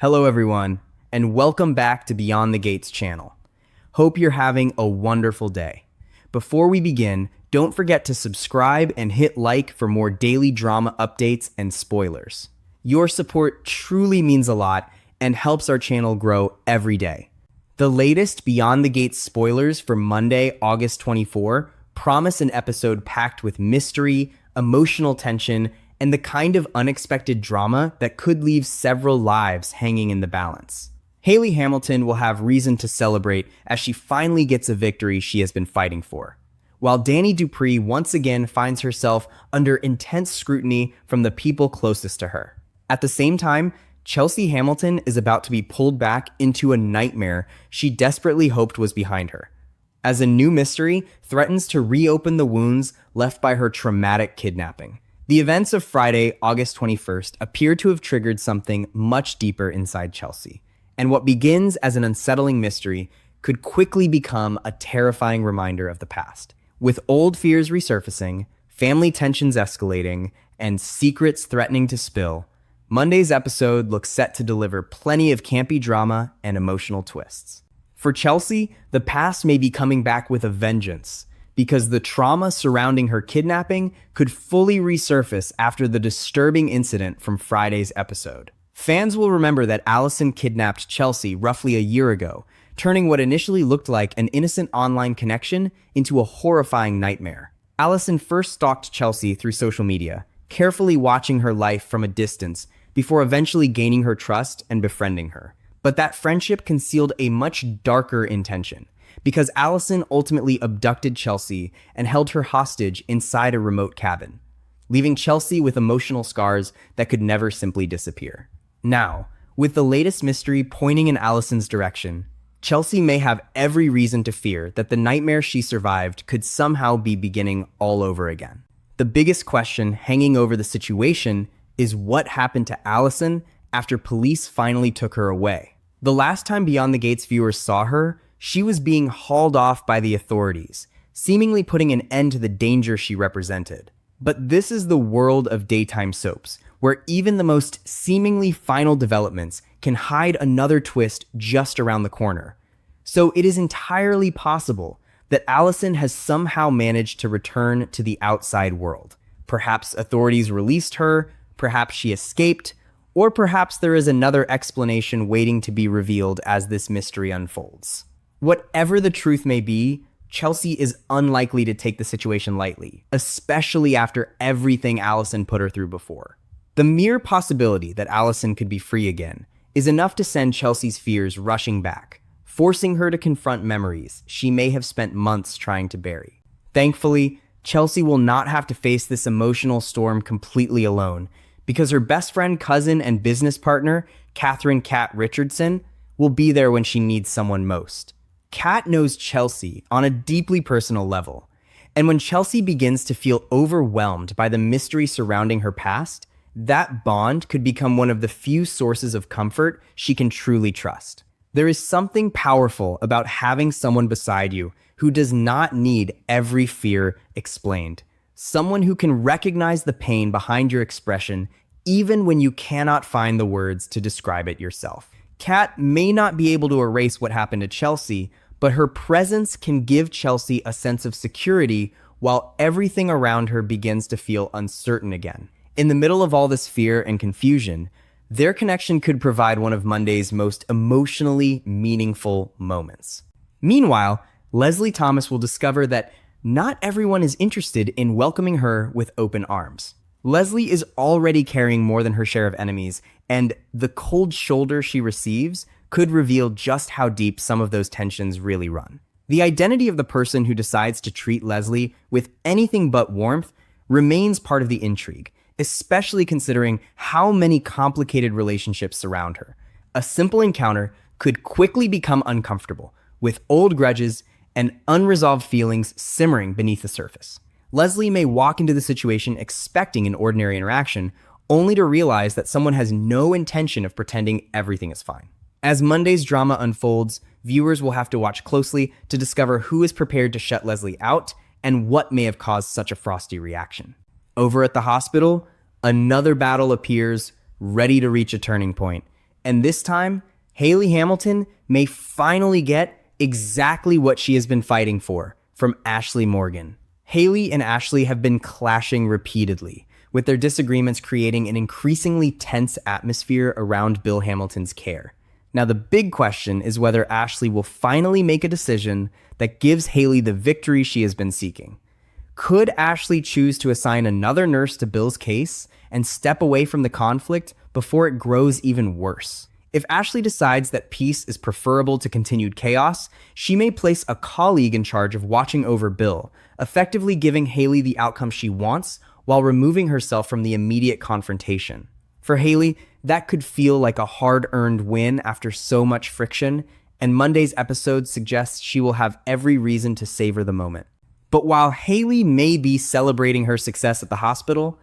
Hello everyone, and welcome back to Beyond the Gates channel. Hope you're having a wonderful day. Before we begin, don't forget to subscribe and hit like for more daily drama updates and spoilers. Your support truly means a lot and helps our channel grow every day. The latest Beyond the Gates spoilers for Monday, August 24 promise an episode packed with mystery, emotional tension, and the kind of unexpected drama that could leave several lives hanging in the balance. Hayley Hamilton will have reason to celebrate as she finally gets a victory she has been fighting for, while Dani Dupree once again finds herself under intense scrutiny from the people closest to her. At the same time, Chelsea Hamilton is about to be pulled back into a nightmare she desperately hoped was behind her, as a new mystery threatens to reopen the wounds left by her traumatic kidnapping. The events of Friday, August 21st appear to have triggered something much deeper inside Chelsea, and what begins as an unsettling mystery could quickly become a terrifying reminder of the past. With old fears resurfacing, family tensions escalating, and secrets threatening to spill, Monday's episode looks set to deliver plenty of campy drama and emotional twists. For Chelsea, the past may be coming back with a vengeance, because the trauma surrounding her kidnapping could fully resurface after the disturbing incident from Friday's episode. Fans will remember that Allison kidnapped Chelsea roughly a year ago, turning what initially looked like an innocent online connection into a horrifying nightmare. Allison first stalked Chelsea through social media, carefully watching her life from a distance before eventually gaining her trust and befriending her. But that friendship concealed a much darker intention, because Allison ultimately abducted Chelsea and held her hostage inside a remote cabin, leaving Chelsea with emotional scars that could never simply disappear. Now, with the latest mystery pointing in Allison's direction, Chelsea may have every reason to fear that the nightmare she survived could somehow be beginning all over again. The biggest question hanging over the situation is what happened to Allison after police finally took her away. The last time Beyond the Gates viewers saw her, she was being hauled off by the authorities, seemingly putting an end to the danger she represented. But this is the world of daytime soaps, where even the most seemingly final developments can hide another twist just around the corner. So it is entirely possible that Allison has somehow managed to return to the outside world. Perhaps authorities released her, perhaps she escaped, or perhaps there is another explanation waiting to be revealed as this mystery unfolds. Whatever the truth may be, Chelsea is unlikely to take the situation lightly, especially after everything Allison put her through before. The mere possibility that Allison could be free again is enough to send Chelsea's fears rushing back, forcing her to confront memories she may have spent months trying to bury. Thankfully, Chelsea will not have to face this emotional storm completely alone, because her best friend, cousin, and business partner, Catherine "Cat" Richardson, will be there when she needs someone most. Kat knows Chelsea on a deeply personal level, and when Chelsea begins to feel overwhelmed by the mystery surrounding her past, that bond could become one of the few sources of comfort she can truly trust. There is something powerful about having someone beside you who does not need every fear explained. Someone who can recognize the pain behind your expression even when you cannot find the words to describe it yourself. Kat may not be able to erase what happened to Chelsea, but her presence can give Chelsea a sense of security while everything around her begins to feel uncertain again. In the middle of all this fear and confusion, their connection could provide one of Monday's most emotionally meaningful moments. Meanwhile, Leslie Thomas will discover that not everyone is interested in welcoming her with open arms. Leslie is already carrying more than her share of enemies, and the cold shoulder she receives could reveal just how deep some of those tensions really run. The identity of the person who decides to treat Leslie with anything but warmth remains part of the intrigue, especially considering how many complicated relationships surround her. A simple encounter could quickly become uncomfortable, with old grudges and unresolved feelings simmering beneath the surface. Leslie may walk into the situation expecting an ordinary interaction, only to realize that someone has no intention of pretending everything is fine. As Monday's drama unfolds, viewers will have to watch closely to discover who is prepared to shut Leslie out and what may have caused such a frosty reaction. Over at the hospital, another battle appears, ready to reach a turning point, And this time, Hayley Hamilton may finally get exactly what she has been fighting for from Ashley Morgan. Hayley and Ashley have been clashing repeatedly, with their disagreements creating an increasingly tense atmosphere around Bill Hamilton's care. Now, the big question is whether Ashley will finally make a decision that gives Hayley the victory she has been seeking. Could Ashley choose to assign another nurse to Bill's case and step away from the conflict before it grows even worse? If Ashley decides that peace is preferable to continued chaos, she may place a colleague in charge of watching over Bill, effectively giving Hayley the outcome she wants while removing herself from the immediate confrontation. For Hayley, that could feel like a hard-earned win after so much friction, and Monday's episode suggests she will have every reason to savor the moment. But while Hayley may be celebrating her success at the hospital,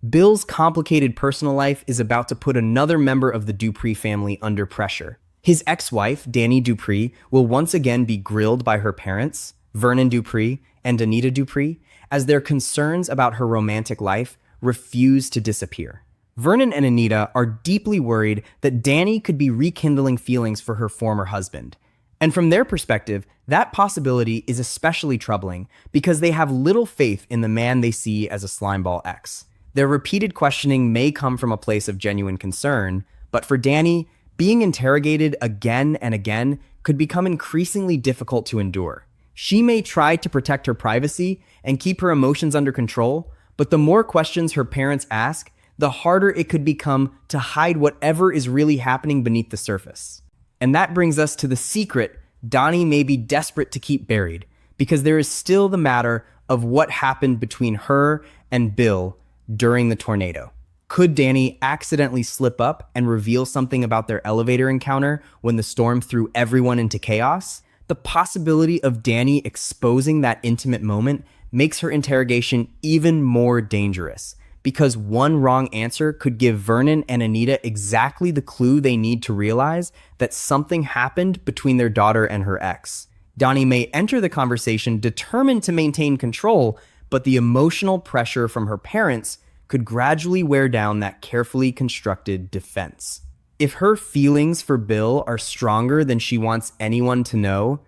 Bill's complicated personal life is about to put another member of the Dupree family under pressure. His ex-wife, Dani Dupree, will once again be grilled by her parents, Vernon Dupree and Anita Dupree, as their concerns about her romantic life refuse to disappear. Vernon and Anita are deeply worried that Dani could be rekindling feelings for her former husband. And from their perspective, that possibility is especially troubling because they have little faith in the man they see as a slimeball ex. Their repeated questioning may come from a place of genuine concern, but for Dani, being interrogated again and again could become increasingly difficult to endure. She may try to protect her privacy and keep her emotions under control, but the more questions her parents ask, the harder it could become to hide whatever is really happening beneath the surface. And that brings us to the secret Dani may be desperate to keep buried, because there is still the matter of what happened between her and Bill during the tornado. Could Dani accidentally slip up and reveal something about their elevator encounter when the storm threw everyone into chaos? The possibility of Dani exposing that intimate moment makes her interrogation even more dangerous, because one wrong answer could give Vernon and Anita exactly the clue they need to realize that something happened between their daughter and her ex. Dani may enter the conversation determined to maintain control, but the emotional pressure from her parents could gradually wear down that carefully constructed defense. If her feelings for Bill are stronger than she wants anyone to know,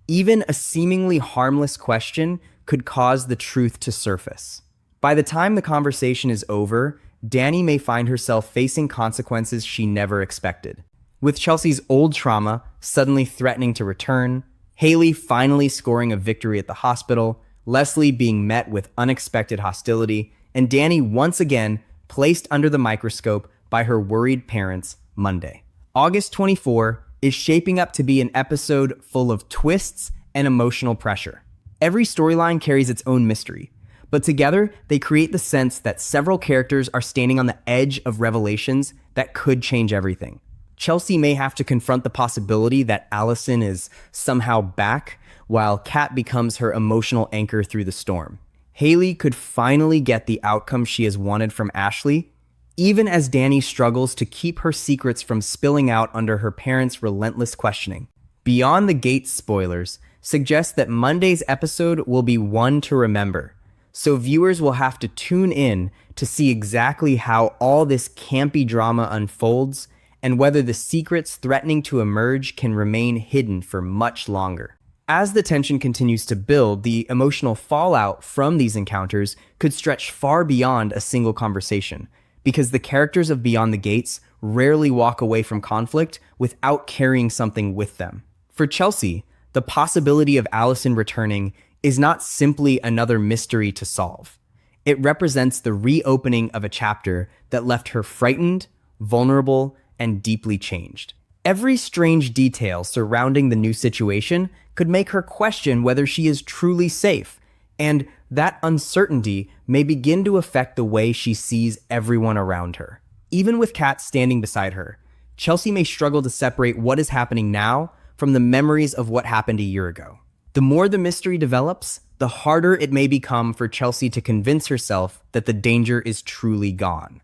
even a seemingly harmless question could cause the truth to surface. By the time the conversation is over, Dani may find herself facing consequences she never expected. With Chelsea's old trauma suddenly threatening to return, Hayley finally scoring a victory at the hospital, Leslie being met with unexpected hostility, and Dani once again placed under the microscope by her worried parents Monday. August 24 is shaping up to be an episode full of twists and emotional pressure. Every storyline carries its own mystery, but together they create the sense that several characters are standing on the edge of revelations that could change everything. Chelsea may have to confront the possibility that Allison is somehow back, while Kat becomes her emotional anchor through the storm. Hayley could finally get the outcome she has wanted from Ashley, even as Dani struggles to keep her secrets from spilling out under her parents' relentless questioning. Beyond the Gates spoilers suggests that Monday's episode will be one to remember, so viewers will have to tune in to see exactly how all this campy drama unfolds and whether the secrets threatening to emerge can remain hidden for much longer. As the tension continues to build, the emotional fallout from these encounters could stretch far beyond a single conversation, because the characters of Beyond the Gates rarely walk away from conflict without carrying something with them. For Chelsea, the possibility of Allison returning is not simply another mystery to solve. It represents the reopening of a chapter that left her frightened, vulnerable, and deeply changed. Every strange detail surrounding the new situation could make her question whether she is truly safe, and that uncertainty may begin to affect the way she sees everyone around her. Even with Kat standing beside her, Chelsea may struggle to separate what is happening now from the memories of what happened a year ago. The more the mystery develops, the harder it may become for Chelsea to convince herself that the danger is truly gone.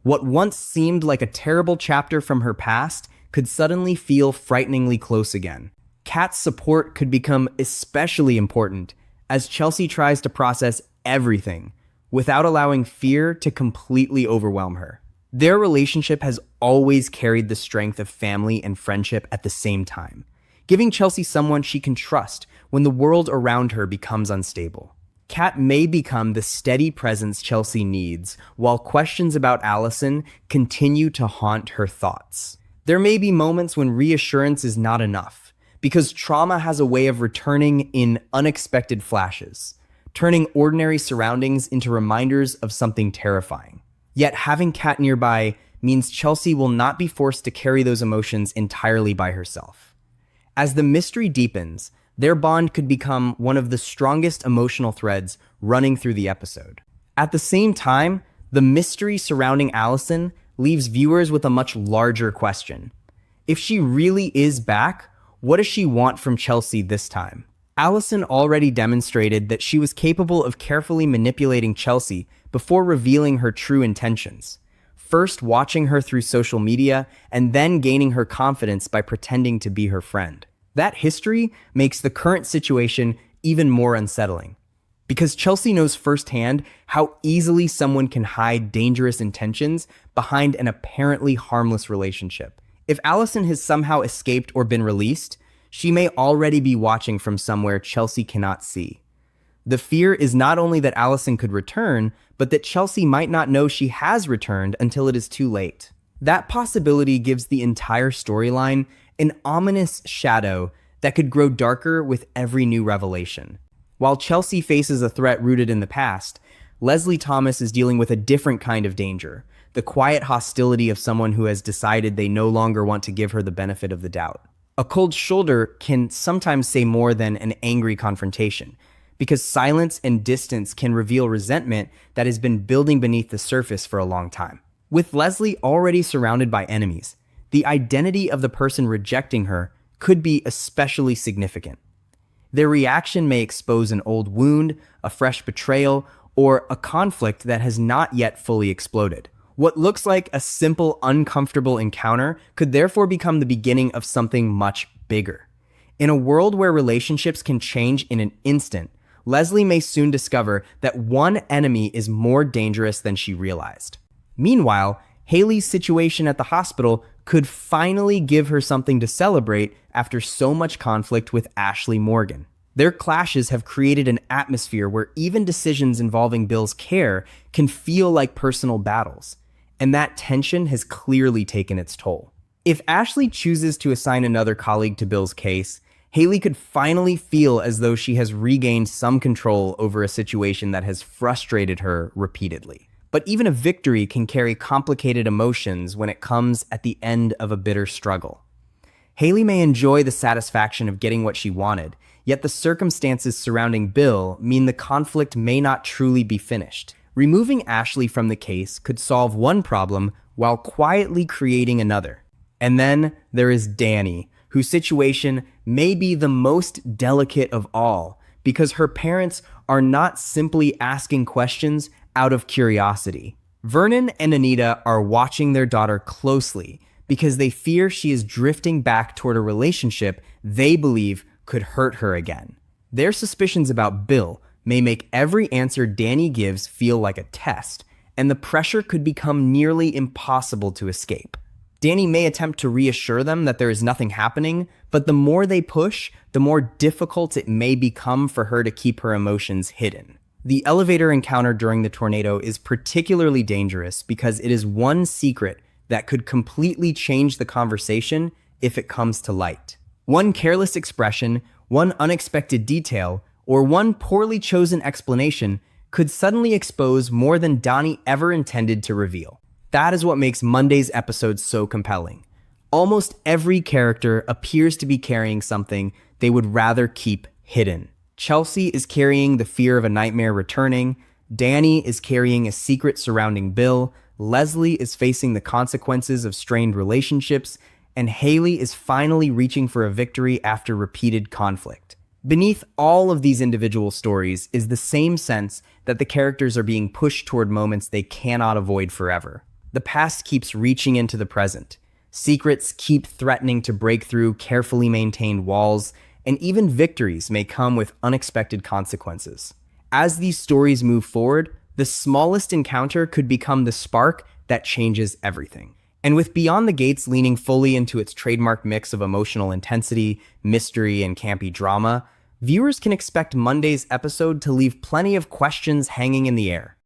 What once seemed like a terrible chapter from her past could suddenly feel frighteningly close again. Kat's support could become especially important as Chelsea tries to process everything without allowing fear to completely overwhelm her. Their relationship has always carried the strength of family and friendship at the same time, giving Chelsea someone she can trust when the world around her becomes unstable. Kat may become the steady presence Chelsea needs, while questions about Allison continue to haunt her thoughts. There may be moments when reassurance is not enough, because trauma has a way of returning in unexpected flashes, turning ordinary surroundings into reminders of something terrifying. Yet having Kat nearby means Chelsea will not be forced to carry those emotions entirely by herself. As the mystery deepens, their bond could become one of the strongest emotional threads running through the episode. At the same time, the mystery surrounding Allison leaves viewers with a much larger question. If she really is back, what does she want from Chelsea this time? Allison already demonstrated that she was capable of carefully manipulating Chelsea before revealing her true intentions, first watching her through social media and then gaining her confidence by pretending to be her friend. That history makes the current situation even more unsettling, because Chelsea knows firsthand how easily someone can hide dangerous intentions behind an apparently harmless relationship. If Allison has somehow escaped or been released, she may already be watching from somewhere Chelsea cannot see. The fear is not only that Allison could return, but that Chelsea might not know she has returned until it is too late. That possibility gives the entire storyline an ominous shadow that could grow darker with every new revelation. While Chelsea faces a threat rooted in the past, Leslie Thomas is dealing with a different kind of danger, the quiet hostility of someone who has decided they no longer want to give her the benefit of the doubt. A cold shoulder can sometimes say more than an angry confrontation, because silence and distance can reveal resentment that has been building beneath the surface for a long time. With Leslie already surrounded by enemies, the identity of the person rejecting her could be especially significant. Their reaction may expose an old wound, a fresh betrayal, or a conflict that has not yet fully exploded. What looks like a simple, uncomfortable encounter could therefore become the beginning of something much bigger. In a world where relationships can change in an instant, Leslie may soon discover that one enemy is more dangerous than she realized. Meanwhile, Hayley's situation at the hospital could finally give her something to celebrate after so much conflict with Ashley Morgan. Their clashes have created an atmosphere where even decisions involving Bill's care can feel like personal battles, and that tension has clearly taken its toll. If Ashley chooses to assign another colleague to Bill's case, Hayley could finally feel as though she has regained some control over a situation that has frustrated her repeatedly. But even a victory can carry complicated emotions when it comes at the end of a bitter struggle. Hayley may enjoy the satisfaction of getting what she wanted, yet the circumstances surrounding Bill mean the conflict may not truly be finished. Removing Ashley from the case could solve one problem while quietly creating another. And then there is Dani, whose situation may be the most delicate of all, because her parents are not simply asking questions out of curiosity. Vernon and Anita are watching their daughter closely because they fear she is drifting back toward a relationship they believe could hurt her again. Their suspicions about Bill may make every answer Dani gives feel like a test, and the pressure could become nearly impossible to escape. Dani may attempt to reassure them that there is nothing happening, but the more they push, the more difficult it may become for her to keep her emotions hidden. The elevator encounter during the tornado is particularly dangerous because it is one secret that could completely change the conversation if it comes to light. One careless expression, one unexpected detail, or one poorly chosen explanation could suddenly expose more than Dani ever intended to reveal. That is what makes Monday's episode so compelling. Almost every character appears to be carrying something they would rather keep hidden. Chelsea is carrying the fear of a nightmare returning, Dani is carrying a secret surrounding Bill, Leslie is facing the consequences of strained relationships, and Hayley is finally reaching for a victory after repeated conflict. Beneath all of these individual stories is the same sense that the characters are being pushed toward moments they cannot avoid forever. The past keeps reaching into the present. Secrets keep threatening to break through carefully maintained walls, and even victories may come with unexpected consequences. As these stories move forward, the smallest encounter could become the spark that changes everything. And with Beyond the Gates leaning fully into its trademark mix of emotional intensity, mystery, and campy drama, viewers can expect Monday's episode to leave plenty of questions hanging in the air.